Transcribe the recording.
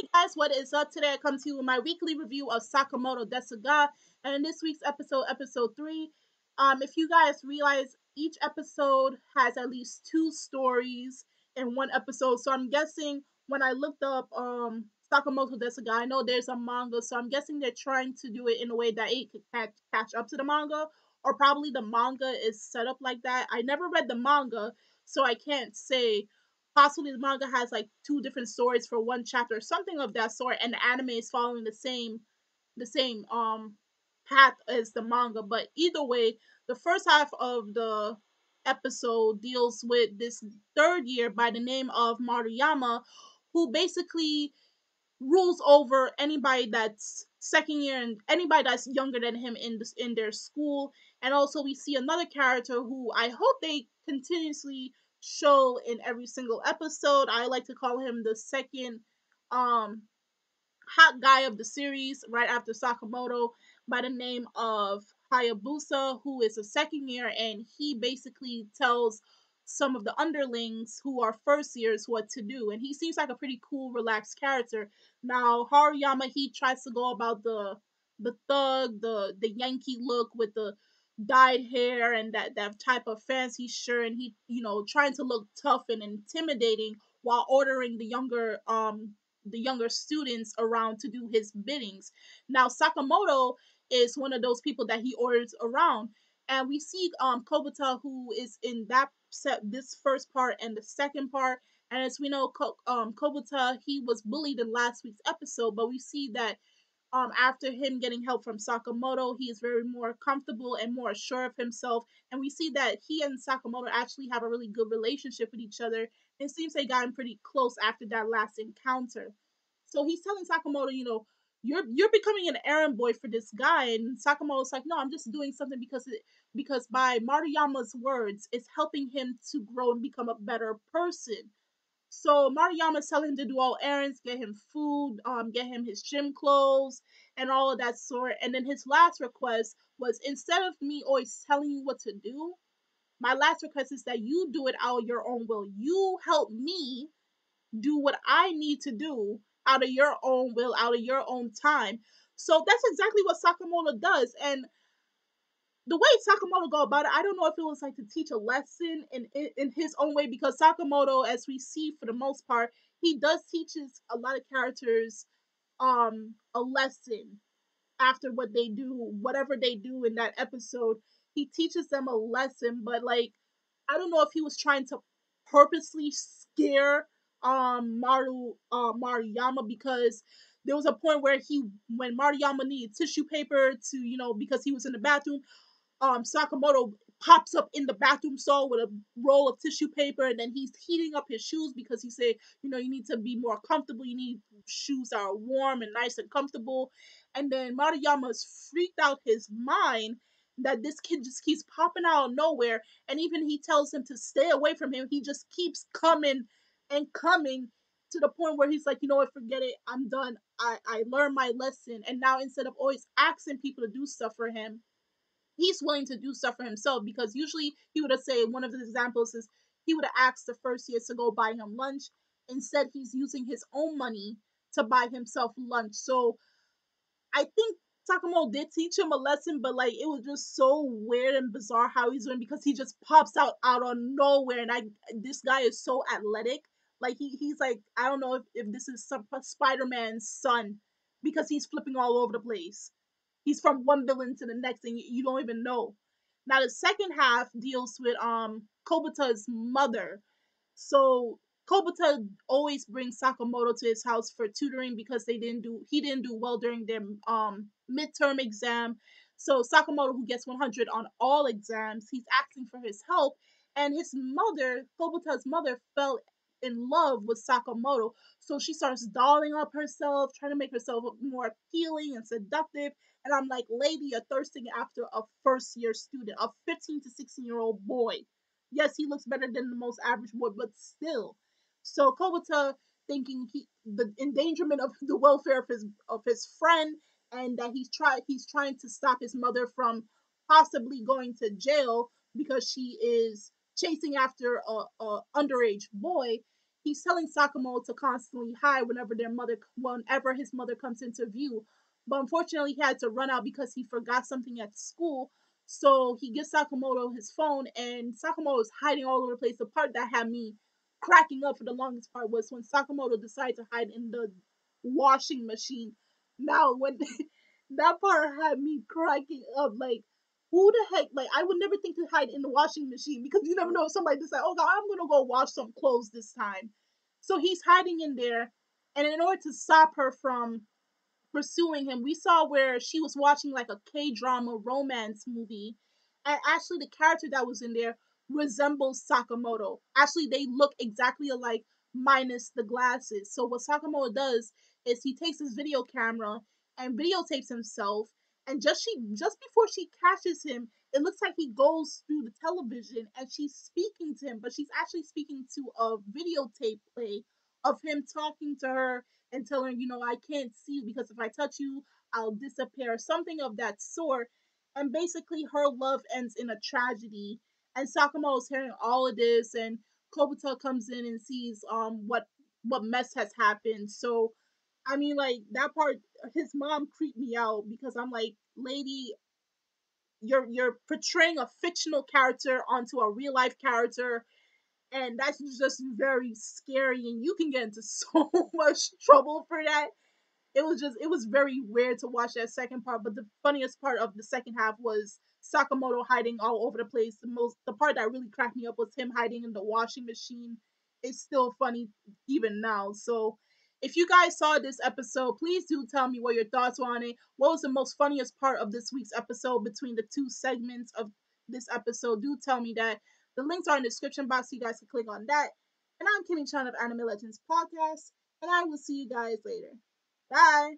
Hey guys, what is up? Today I come to you with my weekly review of Sakamoto Desu, and in this week's episode, episode 3, if you guys realize, each episode has at least two stories in one episode. So I'm guessing when I looked up Sakamoto Desu, I know there's a manga, so I'm guessing they're trying to do it in a way that it could catch up to the manga, or probably the manga is set up like that. I never read the manga, so I can't say. Possibly the manga has like two different stories for one chapter, something of that sort, and the anime is following the same path as the manga. But either way, the first half of the episode deals with this third year by the name of Maruyama, who basically rules over anybody that's second year and anybody that's younger than him in their school. And also we see another character who I hope they continuously show in every single episode. I like to call him the second um hot guy of the series right after Sakamoto, by the name of Hayabusa, who is a second year, and he basically tells some of the underlings who are first years what to do. And he seems like a pretty cool, relaxed character. Now, Haruyama, he tries to go about the thug, the Yankee look with the dyed hair and that type of fancy shirt, and he, trying to look tough and intimidating while ordering the younger students around to do his biddings. Now Sakamoto is one of those people that he orders around, and we see Kobata, who is in that set, this first part and the second part. And as we know, Kobata, he was bullied in last week's episode, but we see that after him getting help from Sakamoto, he is very more comfortable and more sure of himself. And we see that he and Sakamoto actually have a really good relationship with each other. It seems they gotten pretty close after that last encounter. So he's telling Sakamoto, you're becoming an errand boy for this guy, and Sakamoto's like, no, I'm just doing something because by Maruyama's words, it's helping him to grow and become a better person. So Maruyama's telling him to do all errands, get him food, get him his gym clothes, and all of that sort. And then his last request was, instead of me always telling you what to do, my last request is that you do it out of your own will. You help me do what I need to do out of your own will, out of your own time. So that's exactly what Sakamoto does. And the way Sakamoto go about it, I don't know if it was like to teach a lesson in his own way, because Sakamoto, as we see for the most part, he does teaches a lot of characters a lesson after what they do, whatever they do in that episode. He teaches them a lesson, but like I don't know if he was trying to purposely scare Maruyama, because there was a point where when Maruyama needed tissue paper to, because he was in the bathroom, Sakamoto pops up in the bathroom stall with a roll of tissue paper, and then he's heating up his shoes because he said, you need to be more comfortable. You need shoes that are warm and nice and comfortable. And then Maruyama's freaked out his mind that this kid just keeps popping out of nowhere, and even he tells him to stay away from him. He just keeps coming and coming to the point where he's like, you know what, forget it. I'm done. I learned my lesson. And now instead of always asking people to do stuff for him, he's willing to do stuff for himself, because usually he would have said, one of the examples is he would have asked the first year to go buy him lunch. Instead, he's using his own money to buy himself lunch. So I think Sakamoto did teach him a lesson, but like it was just so weird and bizarre how he's doing, because he just pops out of nowhere, and this guy is so athletic. Like he's like, I don't know if this is some Spider-Man's son, because he's flipping all over the place. He's from one villain to the next, and you don't even know. Now the second half deals with Kobuta's mother. So Kobata always brings Sakamoto to his house for tutoring, because he didn't do well during their midterm exam. So Sakamoto, who gets 100 on all exams, he's asking for his help, and his mother, Kobuta's mother, fell in love with Sakamoto. So she starts dolling up herself, trying to make herself more appealing and seductive. And I'm like, lady, you're thirsting after a first year student, a 15 to 16-year-old boy. Yes, he looks better than the most average boy, but still. So Kobata, thinking the endangerment of the welfare of his friend, and that he's trying to stop his mother from possibly going to jail because she is chasing after a underage boy. he's telling Sakamoto to constantly hide whenever his mother comes into view. But unfortunately, he had to run out because he forgot something at school. So he gives Sakamoto his phone, and Sakamoto is hiding all over the place. The part that had me cracking up for the longest part was when Sakamoto decided to hide in the washing machine. Now, when that part had me cracking up, like, who the heck? Like, I would never think to hide in the washing machine because you never know if somebody decide, oh God, I'm gonna go wash some clothes this time. So he's hiding in there, and in order to stop her from pursuing him. We saw where she was watching like a K drama romance movie, and actually the character that was in there resembles Sakamoto. Actually, they look exactly alike, minus the glasses. So what Sakamoto does is he takes his video camera and videotapes himself. And just before she catches him, it looks like he goes through the television and she's speaking to him, but she's actually speaking to a videotape play of him talking to her and tell her, I can't see you because if I touch you, I'll disappear, something of that sort. And basically, her love ends in a tragedy. And Sakamoto's hearing all of this, and Kobita comes in and sees what mess has happened. So, I mean, like that part, his mom creeped me out because I'm like, lady, you're portraying a fictional character onto a real life character, and that's just very scary, and you can get into so much trouble for that. It was very weird to watch that second part, but the funniest part of the second half was Sakamoto hiding all over the place. The part that really cracked me up was him hiding in the washing machine. It's still funny even now. So if you guys saw this episode, please do tell me what your thoughts were on it. What was the most funniest part of this week's episode between the two segments of this episode? Do tell me that. The links are in the description box so you guys can click on that. And I'm Kimmy Chan of Anime Legends Podcast, and I will see you guys later. Bye.